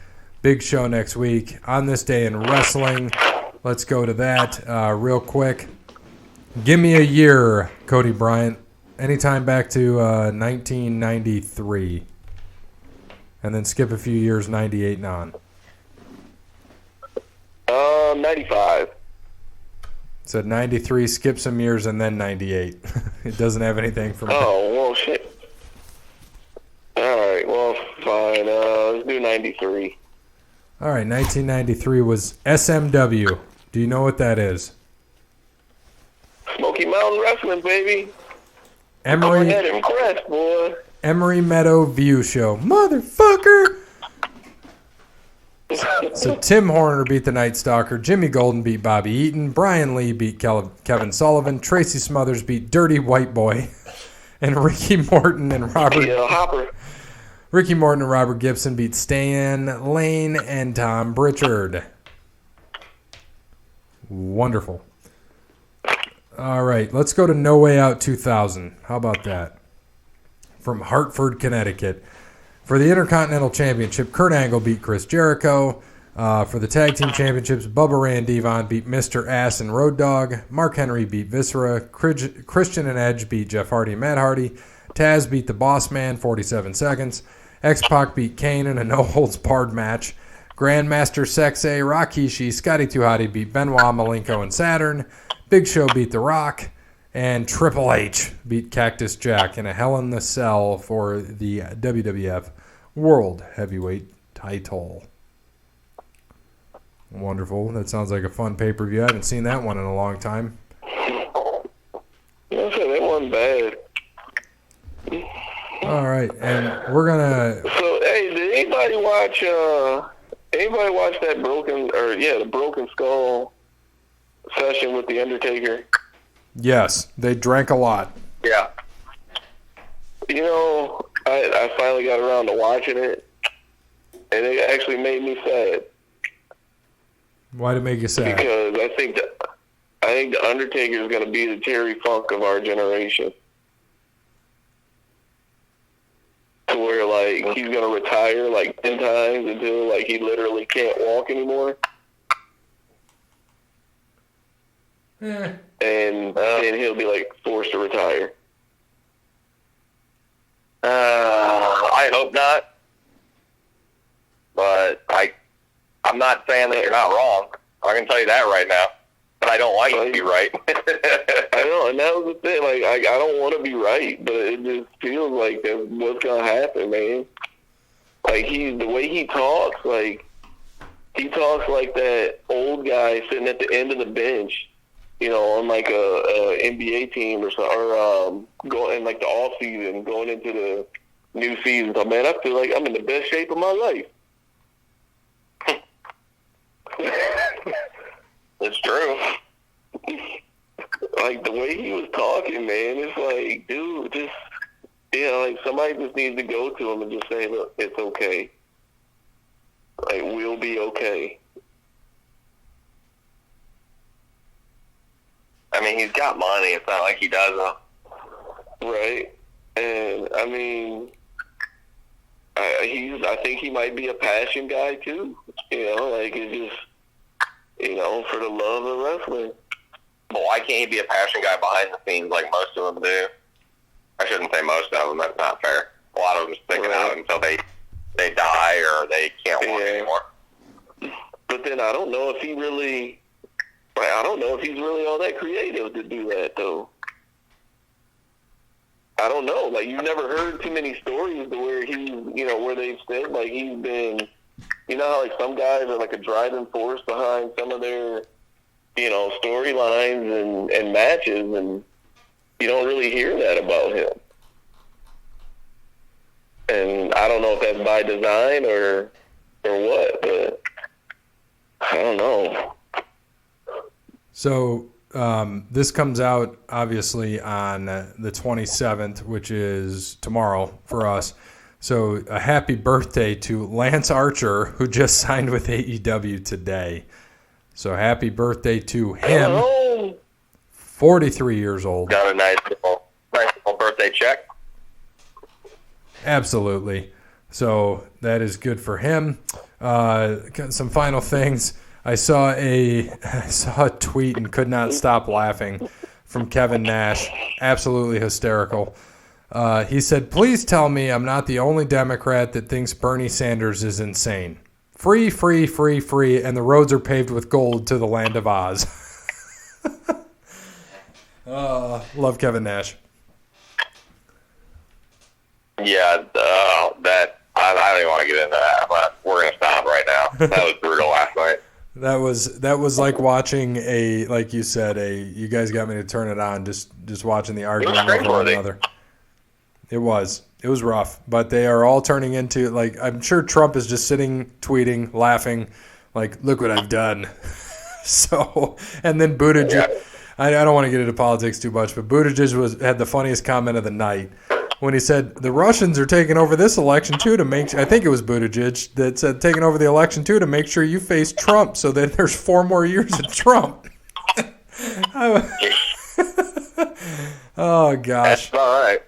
A: Big show next week. On this day in wrestling, let's go to that real quick. Give me a year, Cody Bryant. Anytime back to 1993. And then skip a few years, 98 and on.
D: 95.
A: Said 93, skip some years, and then 98. It doesn't have anything for me.
D: Oh, well, shit. All right, well, fine. Let's do 93.
A: All right, 1993 was SMW. Do you know what that is?
D: Smoky Mountain Wrestling, baby.
A: Emory
D: Crest, boy.
A: Emory Meadow View Show. Motherfucker! So Tim Horner beat the Night Stalker, Jimmy Golden beat Bobby Eaton, Brian Lee beat Kevin Sullivan, Tracy Smothers beat Dirty White Boy, and Ricky Morton and Robert Gibson beat Stan Lane and Tom Pritchard. Wonderful. All right, let's go to No Way Out 2000. How about that? From Hartford, Connecticut. For the Intercontinental Championship, Kurt Angle beat Chris Jericho. For the Tag Team Championships, Bubba Ray and Devon beat Mr. Ass and Road Dogg. Mark Henry beat Viscera. Christian and Edge beat Jeff Hardy and Matt Hardy. Taz beat the Boss Man, 47 seconds. X-Pac beat Kane in a no-holds-barred match. Grandmaster Sexay, Rikishi, Scotty 2 Hotty beat Benoit, Malenko, and Saturn. Big Show beat The Rock. And Triple H beat Cactus Jack in a Hell in the Cell for the WWF World Heavyweight title. Wonderful. That sounds like a fun pay-per-view. I haven't seen that one in a long time.
D: Yeah, that wasn't bad.
A: All right, and we're gonna.
D: So, hey, did anybody watch that the Broken Skull session with the Undertaker?
A: Yes, they drank a lot.
C: Yeah.
D: You know, I finally got around to watching it, and it actually made me sad.
A: Why did it make you sad?
D: Because I think the Undertaker is going to be the Terry Funk of our generation. To where, like, he's going to retire, like, 10 times until, like, he literally can't walk anymore.
A: Eh.
D: And then he'll be, like, forced to retire.
C: I hope not. But I'm not saying that you're not wrong. I can tell you that right now. I don't like to be right.
D: I know, and that was the thing. Like, I don't want to be right, but it just feels like that's what's gonna happen, man. Like, the way he talks, like he talks like that old guy sitting at the end of the bench, on like a NBA team or something, or going in like the off season, going into the new season. So, man, I feel like I'm in the best shape of my life.
C: It's true.
D: Like, the way he was talking, man, it's like, dude, just, like somebody just needs to go to him and just say, look, it's okay. Like, we'll be okay.
C: I mean, he's got money. It's not like he doesn't.
D: Right. And, I mean, I think he might be a passion guy, too. Like, it's just, for the love of wrestling.
C: Well, why can't he be a passion guy behind the scenes like most of them do? I shouldn't say most of them. That's not fair. A lot of them stick it out until they die or they can't work anymore.
D: But then I don't know if he really... I don't know if he's really all that creative to do that, though. I don't know. Like, you've never heard too many stories to where he's, where they've said, like, he's been... how, like, some guys are, like, a driving force behind some of their, storylines and matches, and you don't really hear that about him. And I don't know if that's by design or what, but I don't know.
A: So this comes out, obviously, on the 27th, which is tomorrow for us. So a happy birthday to Lance Archer, who just signed with AEW today. So happy birthday to him.
D: Hello.
A: 43 years old.
C: Got a nice little birthday check.
A: Absolutely. So that is good for him. Got some final things. I saw a tweet and could not stop laughing from Kevin Nash. Absolutely hysterical. He said, "Please tell me I'm not the only Democrat that thinks Bernie Sanders is insane. Free, free, free, free, and the roads are paved with gold to the land of Oz." Love Kevin Nash.
C: Yeah, that I don't even want to get into that, but we're gonna stop right now. That was brutal last night.
A: That was like watching like you said, you guys got me to turn it on, just watching the argument over one another. It was rough, but they are all turning into, like, I'm sure Trump is just sitting, tweeting, laughing, like, look what I've done. So, and then Buttigieg,
C: Yeah.
A: I don't want to get into politics too much, but Buttigieg had the funniest comment of the night when he said, the Russians are taking over this election too to make, I think it was Buttigieg that said, taking over the election too to make sure you face Trump so that there's 4 more years of Trump. Oh, gosh.
C: That's all right.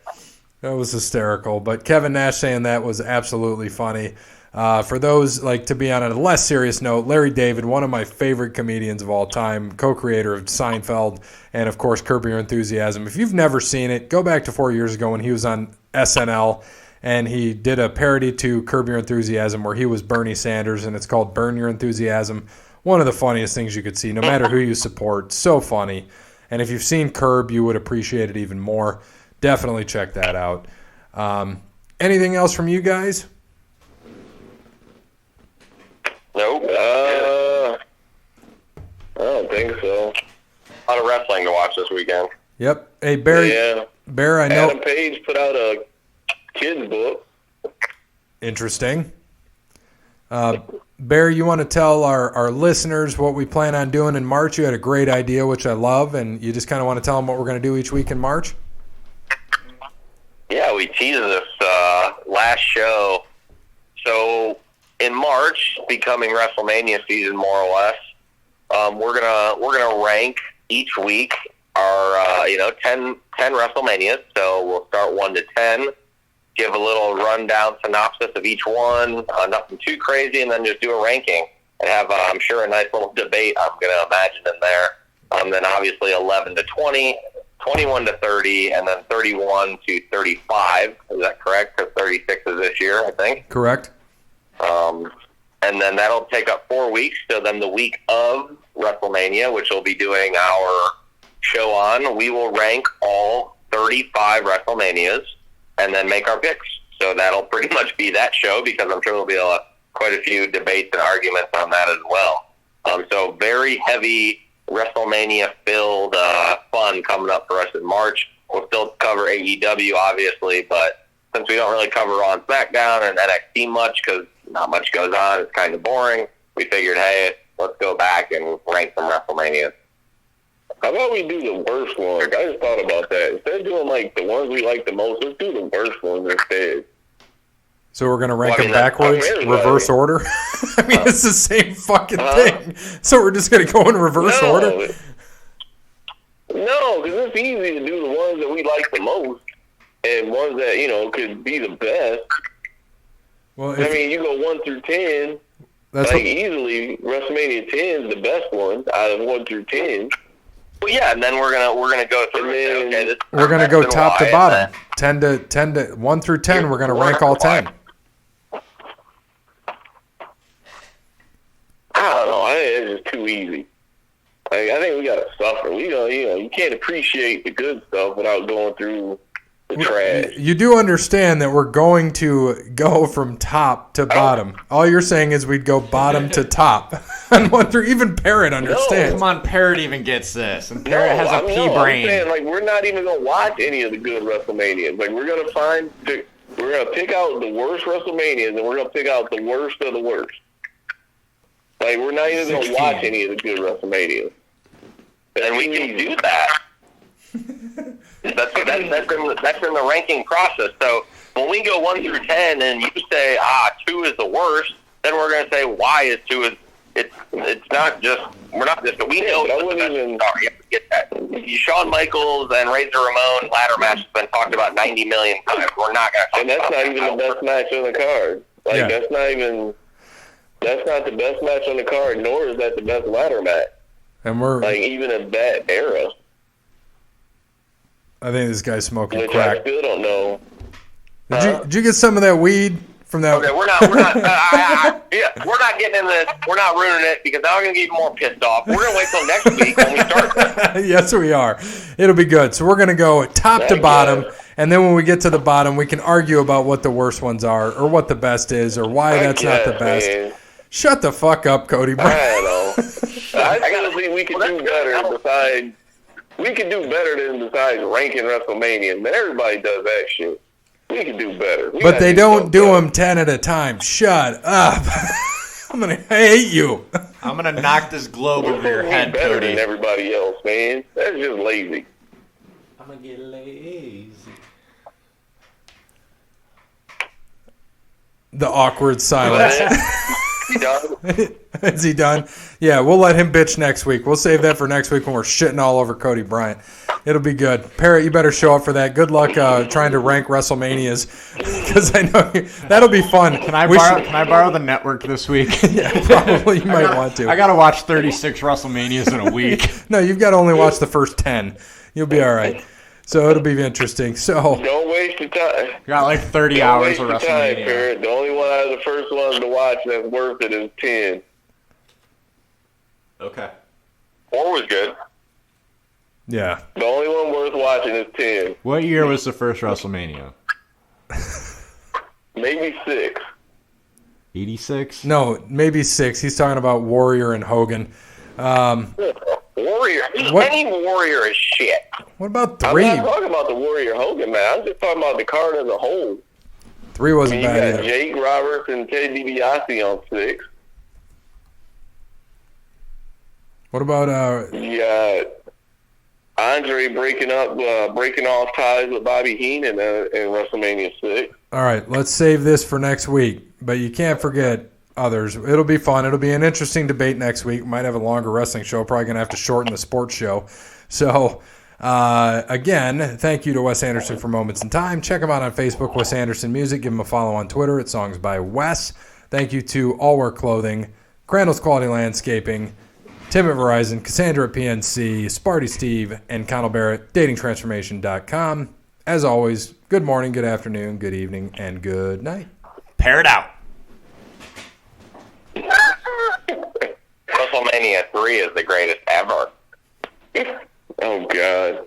A: That was hysterical. But Kevin Nash saying that was absolutely funny. For those, like, to be on a less serious note, Larry David, one of my favorite comedians of all time, co-creator of Seinfeld, and, of course, Curb Your Enthusiasm. If you've never seen it, go back to 4 years ago when he was on SNL, and he did a parody to Curb Your Enthusiasm where he was Bernie Sanders, and it's called Burn Your Enthusiasm. One of the funniest things you could see, no matter who you support. So funny. And if you've seen Curb, you would appreciate it even more. Definitely check that out. Anything else from you guys?
C: Nope.
D: I don't think so.
C: A lot of wrestling to watch this weekend.
A: Yep. Hey, Barry.
D: Yeah.
A: Bear, I know.
D: Adam Page put out a kid's book.
A: Interesting. Bear, you want to tell our listeners what we plan on doing in March? You had a great idea, which I love, and you just kind of want to tell them what we're going to do each week in March?
C: Yeah, we teased this last show. So in March, becoming WrestleMania season more or less, we're gonna rank each week our 10 WrestleManias. So we'll start 1 to 10, give a little rundown synopsis of each one, nothing too crazy, and then just do a ranking and have I'm sure a nice little debate. I'm gonna imagine in there. Then obviously 11 to 20. 21 to 30, and then 31 to 35. Is that correct? Because 36 is this year, I think.
A: Correct.
C: and then that'll take up 4 weeks. So then the week of WrestleMania, which we'll be doing our show on, we will rank all 35 WrestleManias and then make our picks. So that'll pretty much be that show, because I'm sure there'll be quite a few debates and arguments on that as well. So very heavy WrestleMania-filled fun coming up for us in March. We'll still cover AEW, obviously, but since we don't really cover on SmackDown and NXT much, because not much goes on, it's kind of boring, we figured, hey, let's go back and rank some WrestleManias.
D: How about we do the worst ones? I just thought about that. Instead of doing like the ones we like the most, let's do the worst ones instead.
A: So we're going to rank them backwards, reverse order? I mean, it's the same fucking thing. So we're just going to go in reverse order?
D: No, because it's easy to do the ones that we like the most and ones that, you know, could be the best.
A: Well,
D: I mean, you go 1 through 10. Easily, WrestleMania 10 is the best one out of 1 through 10.
C: Well, yeah, and then we're gonna go through.
A: We're gonna go top to bottom, 10 to 1 through 10. We're gonna rank all 10.
D: I don't know. I think it's just too easy. Like, I think we gotta suffer. You can't appreciate the good stuff without going through the trash.
A: You do understand that we're going to go from top to bottom. All you're saying is we'd go bottom to top. And 1 through, even Parrot understands.
B: No, come on, Parrot even gets this. And Parrot has a pea brain.
D: I'm saying, like, we're not even going to watch any of the good WrestleManias. Like, we're going to pick out the worst WrestleManias, and we're going to pick out the worst of the worst. Like, we're not even going to watch any of the good WrestleManias.
C: And we can do that. That's in the ranking process. So when we go 1 through 10 and you say 2 is the worst, then we're going to say why is 2 is it's not just we know
D: I wouldn't even
C: you have to get that. Shawn Michaels and Razor Ramon ladder match has been talked about 90 million times. We're not going to,
D: and that's not even the best match on the card. Like that's not the best match on the card, nor is that the best ladder match.
A: And we're
D: like even in that era.
A: I think this guy's smoking
D: which
A: crack.
D: I still don't know.
A: Did you get some of that weed from that?
C: Okay, we're not getting into this. We're not ruining it, because now I'm going to get even more pissed off. We're going to wait till next week when we start.
A: Yes, we are. It'll be good. So we're going to go top to bottom, and then when we get to the bottom, we can argue about what the worst ones are, or what the best is, or why that's not the best.
D: Man.
A: Shut the fuck up, Cody.
D: I don't know. I still think we could do better besides. We could do better than besides ranking WrestleMania. Man, everybody does that shit. We can do better.
A: But they don't do them 10 at a time. Shut up. I'm going to hate you.
B: I'm going to knock this globe over your head,
D: better
B: Cody.
D: than everybody else, man. That's just lazy.
B: I'm going to get lazy.
A: The awkward silence.
C: He done?
A: Is he done? Yeah, we'll let him bitch next week. We'll save that for next week when we're shitting all over Cody Bryant. It'll be good. Parrot, you better show up for that. Good luck trying to rank WrestleManias, because I know that'll be fun.
B: Can I borrow the network this week?
A: Yeah, probably. You might want to.
B: I got to watch 36 WrestleManias in a week.
A: No, you've got to only watch the first 10. You'll be all right. So it'll be interesting. So
D: don't waste your time.
B: Got like 30 hours of WrestleMania.
D: Time, the only one out of the first ones to watch that's worth it is 10.
B: Okay.
C: 4 was good.
A: Yeah.
D: The only one worth watching is 10.
B: What year was the first WrestleMania?
D: Maybe 6.
B: 86?
A: No, maybe 6. He's talking about Warrior and Hogan.
C: Warrior. Any Warrior is shit.
A: What about 3?
D: I'm not talking about the Warrior Hogan, man. I'm just talking about the card as a whole.
A: 3 wasn't bad
D: you got
A: either.
D: Jake Roberts and Ted DiBiase on 6.
A: What about
D: You got Andre breaking off ties with Bobby Heenan in WrestleMania 6.
A: All right, let's save this for next week. But you can't forget others. It'll be fun. It'll be an interesting debate next week. Might have a longer wrestling show. Probably going to have to shorten the sports show. So, again, thank you to Wes Anderson for Moments in Time. Check him out on Facebook, Wes Anderson Music. Give him a follow on Twitter at Songs by Wes. Thank you to All Work Clothing, Crandall's Quality Landscaping, Tim at Verizon, Cassandra at PNC, Sparty Steve, and Connell Barrett, datingtransformation.com. As always, good morning, good afternoon, good evening, and good night.
B: Parrot out.
C: WrestleMania 3 is the greatest ever.
D: Oh God.